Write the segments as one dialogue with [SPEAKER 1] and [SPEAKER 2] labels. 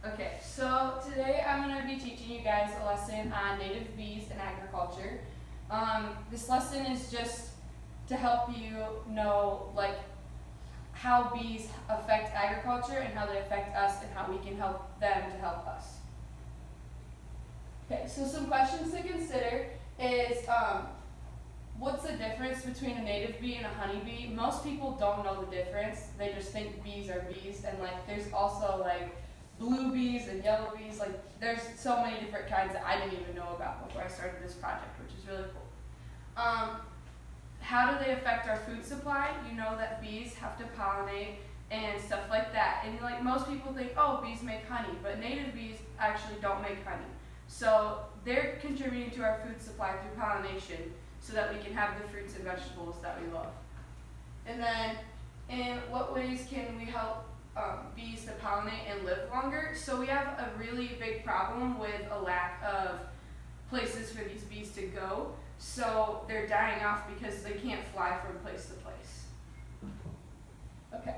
[SPEAKER 1] Okay, so today I'm going to be teaching you guys a lesson on native bees and agriculture. This lesson is just to help you know how bees affect agriculture and how they affect us and how we can help them to help us. Okay, so some questions to consider is what's the difference between a native bee and a honeybee? Most people don't know the difference. They just think bees are bees, and there's also blue bees and yellow bees. There's so many different kinds that I didn't even know about before I started this project, which is really cool. How do they affect our food supply? You know that bees have to pollinate and stuff like that. And most people think, oh, bees make honey, but native bees actually don't make honey. So they're contributing to our food supply through pollination so that we can have the fruits and vegetables that we love. And then in what ways can we help bees to pollinate and live longer? So we have a really big problem with a lack of places for these bees to go. So they're dying off because they can't fly from place to place. Okay,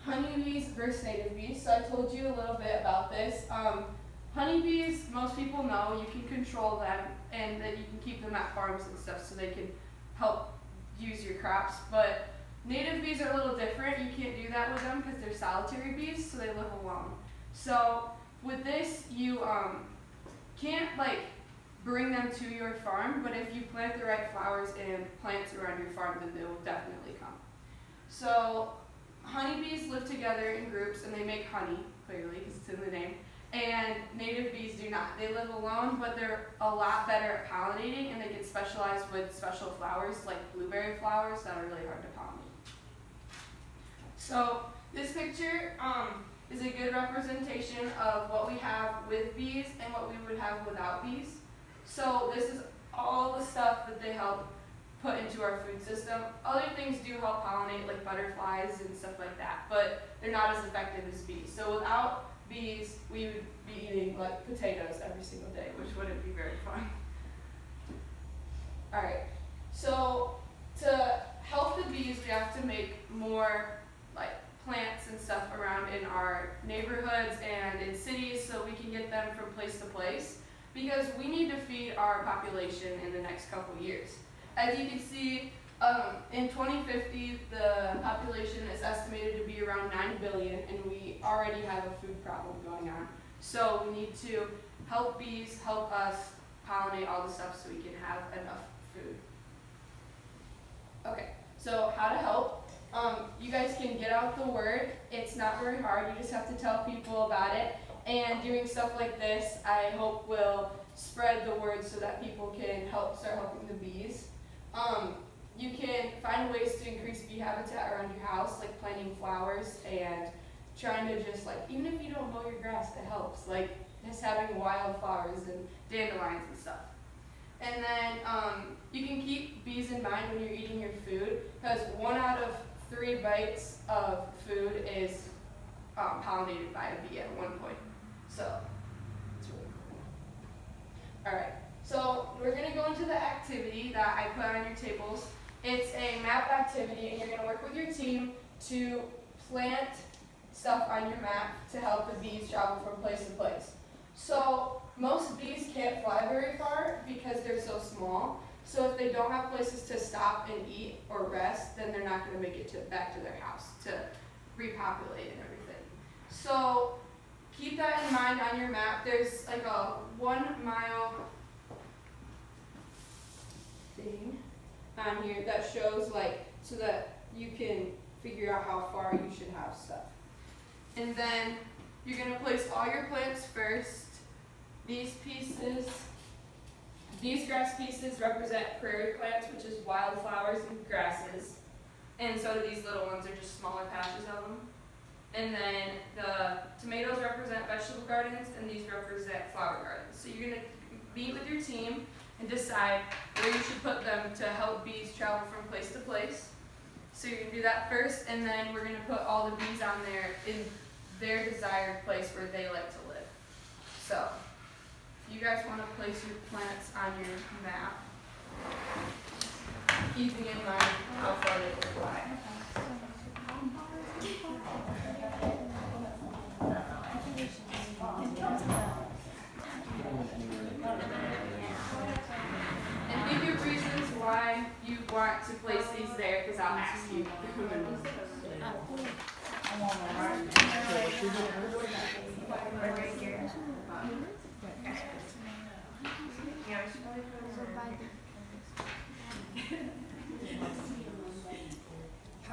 [SPEAKER 1] honeybees versus native bees. So I told you a little bit about this. Honeybees, most people know you can control them and that you can keep them at farms and stuff so they can help use your crops. But native bees are a little different. You can't do that with them because they're solitary bees, so they live alone. So with this, you can't bring them to your farm, but if you plant the right flowers and plants around your farm, then they will definitely come. So honeybees live together in groups and they make honey, clearly, because it's in the name. And native bees do not. They live alone, but they're a lot better at pollinating, and they can specialize with special flowers like blueberry flowers that are really hard to pollinate. So this picture is a good representation of what we have with bees and what we would have without bees. So this is all the stuff that they help put into our food system. Other things do help pollinate, like butterflies and stuff like that, but they're not as effective as bees. So without bees, we would be eating potatoes every single day, which wouldn't be very fun. Alright, so to help the bees, we have to make more plants and stuff around in our neighborhoods and in cities so we can get them from place to place, because we need to feed our population in the next couple years. As you can see, in 2050, the population is estimated to be around 9 billion, and we already have a food problem going on. So we need to help bees help us pollinate all the stuff so we can have enough food. Okay, so how to help. You guys can get out the word. It's not very hard. You just have to tell people about it. And doing stuff like this, I hope will spread the word so that people can start helping the bees. You can find ways to increase bee habitat around your house, like planting flowers and trying to just even if you don't mow your grass, that helps. Just having wildflowers and dandelions and stuff. And then you can keep bees in mind when you're eating your food, because 1 out of 3 bites of food is pollinated by a bee at one point. So it's really cool. Alright, so we're going to go into the activity that I put on your tables. It's a map activity, and you're going to work with your team to plant stuff on your map to help the bees travel from place to place. So most bees can't fly very far because they're so small. So if they don't have places to stop and eat or rest, then they're not going to make it back to their house to repopulate and everything. So keep that in mind on your map. There's a 1 mile thing on here that shows so that you can figure out how far you should have stuff. And then you're going to place all your plants first. These grass pieces represent prairie plants, which is wildflowers and grasses. And so do these little ones, are just smaller patches of them. And then the tomatoes represent vegetable gardens, and these represent flower gardens. So you're going to meet with your team and decide where you should put them to help bees travel from place to place. So you're going to do that first, and then we're going to put all the bees on there in their desired place where they like to live. So if you guys want to place your plants on your map, keeping in mind how far they will fly.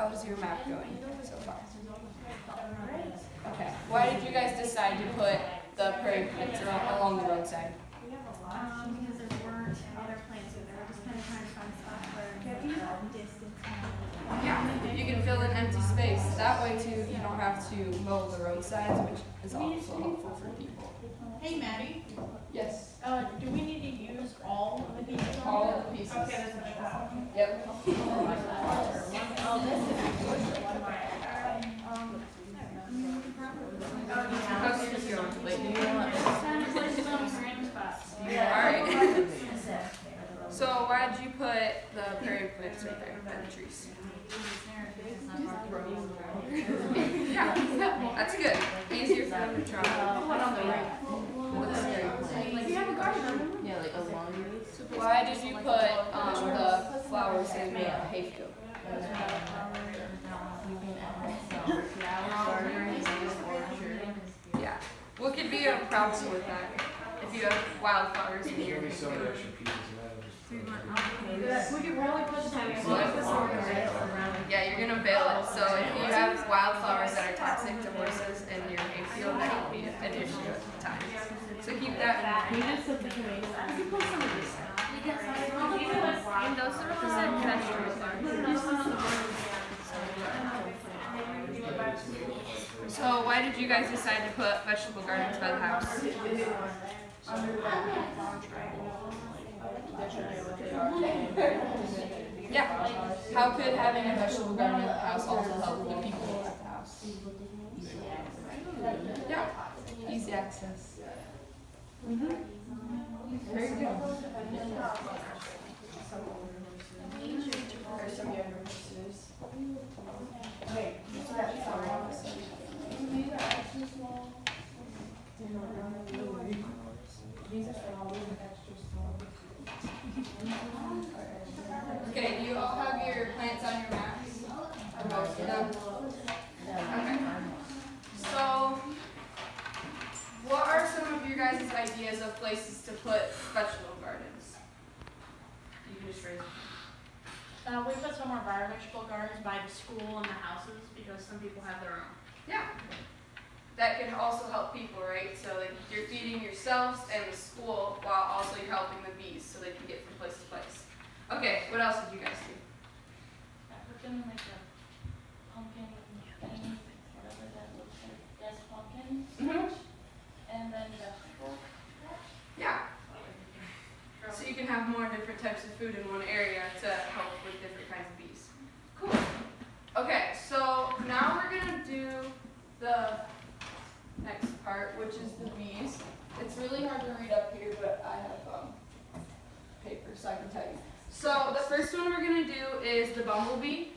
[SPEAKER 1] How's your map going so far? Okay. Why did you guys decide to put the prairie plants along the roadside?
[SPEAKER 2] Because there weren't other plants in there. We're just kind of trying to find stuff where distance.
[SPEAKER 1] Yeah, you can fill in empty space. That way too, you don't have to mow the roadsides, which is also helpful for people.
[SPEAKER 3] Hey, Maddie.
[SPEAKER 1] Yes.
[SPEAKER 3] Do we need to use all of the pieces?
[SPEAKER 1] All of the pieces.
[SPEAKER 3] Okay, that's what I thought.
[SPEAKER 1] Yep.
[SPEAKER 3] Oh, this is one more.
[SPEAKER 1] Wait, do you want?
[SPEAKER 3] Yeah.
[SPEAKER 1] Alright. So why did you put the prairie plants right there and the trees? Yeah, that's good. Easier for them to travel.
[SPEAKER 3] What on the right?
[SPEAKER 2] Like you have a garden.
[SPEAKER 4] Yeah, like along
[SPEAKER 1] Why did you put the flowers in the hayfield? Yeah. What could be a problem with that if you have wildflowers in your hayfield?
[SPEAKER 2] We could really put some.
[SPEAKER 1] Yeah, you're gonna bail it. So if you have wildflowers that are toxic to horses in your hayfield, that could be an issue at times. So keep that in mind.
[SPEAKER 2] You put some of this.
[SPEAKER 4] And those are the vegetable gardens.
[SPEAKER 1] So why did you guys decide to put vegetable gardens by the house? Yeah. How could having a vegetable garden at the house also help the people at the house? Yeah. Easy access. Very good. Or some younger listeners. Okay, do you all have your plants on your maps? Or most of them? Okay. So, what are some of your guys' ideas of places to put vegetable gardens? You can just raise it.
[SPEAKER 3] We put some of our vegetable gardens by the school and the houses because some people have their own.
[SPEAKER 1] Yeah. That can also help people, right? So like you're feeding yourselves and the school while also you're helping the bees so they can get from place to place. Okay, what else did you guys do?
[SPEAKER 5] I put them in like a pumpkin thing, whatever that looks like. That's pumpkin. And then vegetable.
[SPEAKER 1] Yeah. So you can have more different types of food in one area to help with different kinds of bees. Cool. Okay, so now we're gonna do the next part, which is the bees. It's really hard to read up here, but I have paper so I can tell you. So the first one we're gonna do is the bumblebee.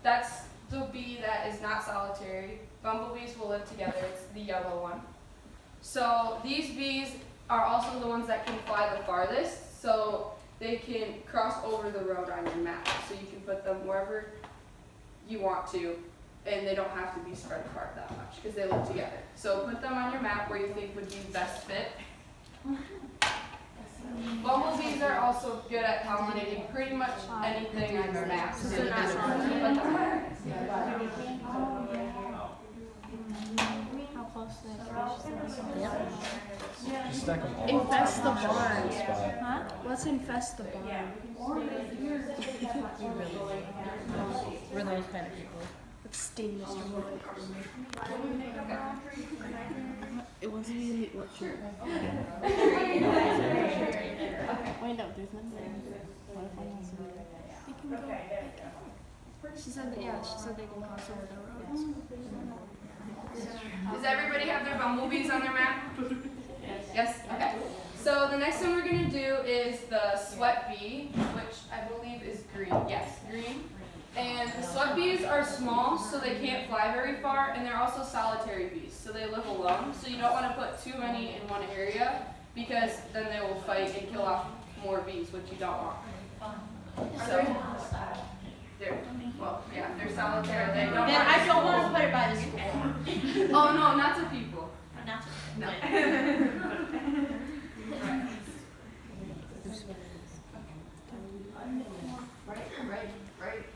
[SPEAKER 1] That's the bee that is not solitary. Bumblebees will live together. It's the yellow one. So these bees are also the ones that can fly the farthest, so they can cross over the road on your map. So you can put them wherever you want to, and they don't have to be spread apart that much because they live together. So put them on your map where you think would be best fit. Bumblebees are also good at pollinating pretty much anything on your map. So they're not
[SPEAKER 2] How close they are.
[SPEAKER 4] Just stack them all.
[SPEAKER 2] Infest the barn.
[SPEAKER 4] Spot.
[SPEAKER 2] Huh? Let's infest the barn.
[SPEAKER 4] We're those kind of people.
[SPEAKER 2] Let's sting Mr. Wood. It wasn't even what you. Wait, no, there's nothing there. What if I want some? They can go. She said that, yeah, she said they can cross over the roads.
[SPEAKER 1] Does everybody have their bumblebees on their map? Yes? Okay. So the next one we're going to do is the sweat bee, which I believe is green. Yes, green. And the sweat bees are small, so they can't fly very far, and they're also solitary bees, so they live alone. So you don't want to put too many in one area, because then they will fight and kill off more bees, which you don't want. So, well, yeah, they're solitary. They don't
[SPEAKER 3] Then I don't want to
[SPEAKER 1] want
[SPEAKER 3] put it by the school.
[SPEAKER 1] Oh no, not to people.
[SPEAKER 3] Not to.
[SPEAKER 1] No. Right.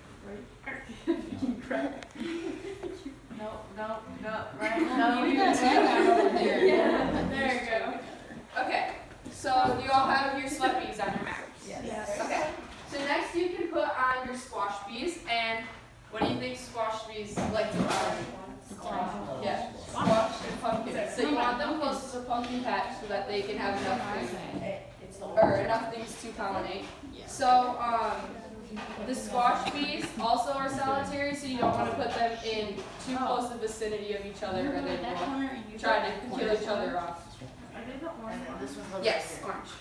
[SPEAKER 3] Right? No,
[SPEAKER 4] You got that over there.
[SPEAKER 1] Yeah, there you go. Okay, so you all have your sweat bees on your map.
[SPEAKER 4] Yes.
[SPEAKER 1] Okay, so next you can put on your squash bees, and what do you think squash bees like to eat? Yeah, squash and pumpkin. So you want them close to the pumpkin patch so that they can have enough food, or enough things to pollinate. So the squash bees also are solitary, so you don't want to put them in too close a vicinity of each other, or they will try to kill each other off. Yes, orange.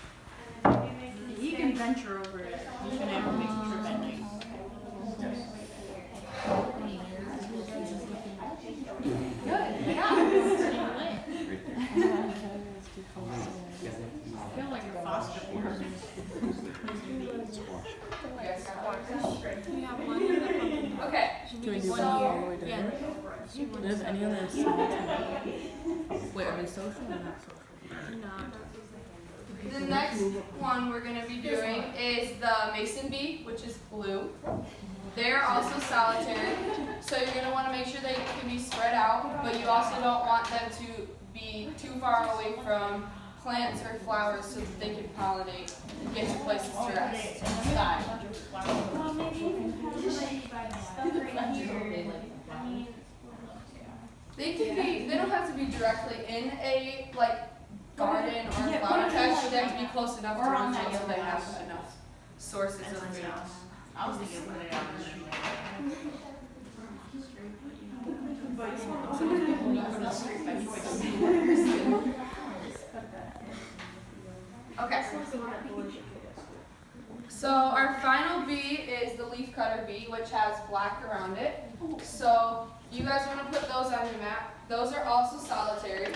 [SPEAKER 2] He can venture over it. You can have a big trip at night. I feel like you're foster parents.
[SPEAKER 1] Yes.
[SPEAKER 2] We have one in the pumpkin.
[SPEAKER 1] Okay.
[SPEAKER 4] Can we do one all the way to there? Does any of this small town? Wait, are they social or not social?
[SPEAKER 2] No.
[SPEAKER 1] The next one we're going to be doing is the mason bee, which is blue. They're also solitary, so you're going to want to make sure they can be spread out, but you also don't want them to be too far away from plants or flowers so that they can pollinate and get to places to rest. They don't have to be directly in a garden or flower patch, but they have to be close enough to reach it so they have enough sources of food.
[SPEAKER 3] I was thinking put it on the street.
[SPEAKER 1] Okay. So our final bee is the leaf cutter bee, which has black around it. So you guys want to put those on your map. Those are also solitary.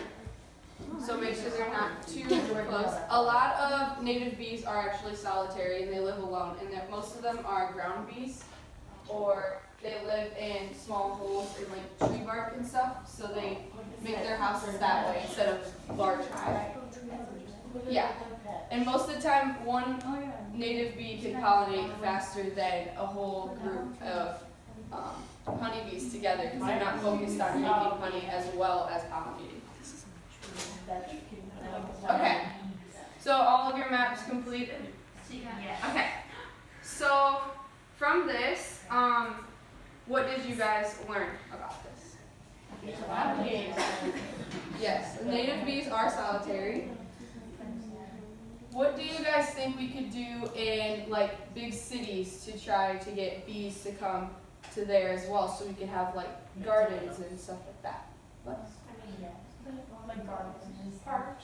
[SPEAKER 1] So make sure they're not too close. A lot of native bees are actually solitary and they live alone. And most of them are ground bees, or they live in small holes in tree bark and stuff. So they make their houses that way instead of large hive. Yeah. And most of the time, one native bee can pollinate faster than a whole group of honeybees together because they're not focused on making honey as well as pollinating. Okay, so all of your maps completed? Okay, so from this, what did you guys learn about this? Yes, the native bees are solitary. What do you guys think we could do in big cities to try to get bees to come to there as well, so we could have gardens and stuff like that? What?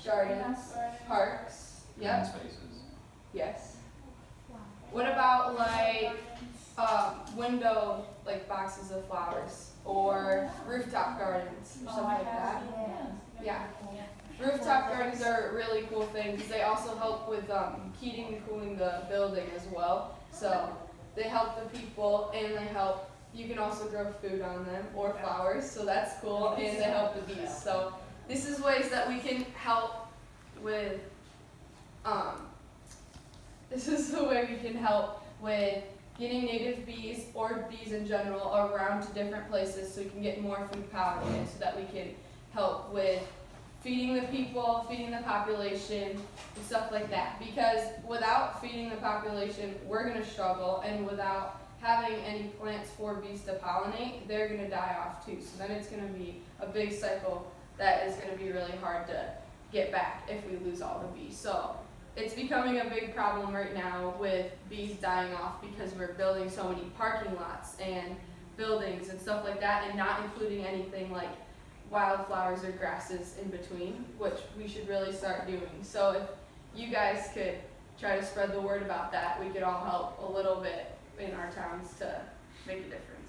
[SPEAKER 1] Gardens, parks, yep. Yes. What about window boxes of flowers or rooftop gardens or something like that? Yeah. Rooftop gardens are a really cool thing because they also help with heating and cooling the building as well. So they help the people and they help. You can also grow food on them or flowers, so that's cool, and they help the bees. So this is ways that we can help with. This is the way we can help with getting native bees or bees in general around to different places, so we can get more food pollinated, so that we can help with feeding the people, feeding the population, and stuff like that. Because without feeding the population, we're going to struggle, and without having any plants for bees to pollinate, they're going to die off too. So then it's going to be a big cycle that is going to be really hard to get back if we lose all the bees. So it's becoming a big problem right now with bees dying off because we're building so many parking lots and buildings and stuff like that, and not including anything like wildflowers or grasses in between, which we should really start doing. So if you guys could try to spread the word about that, we could all help a little bit in our towns to make a difference.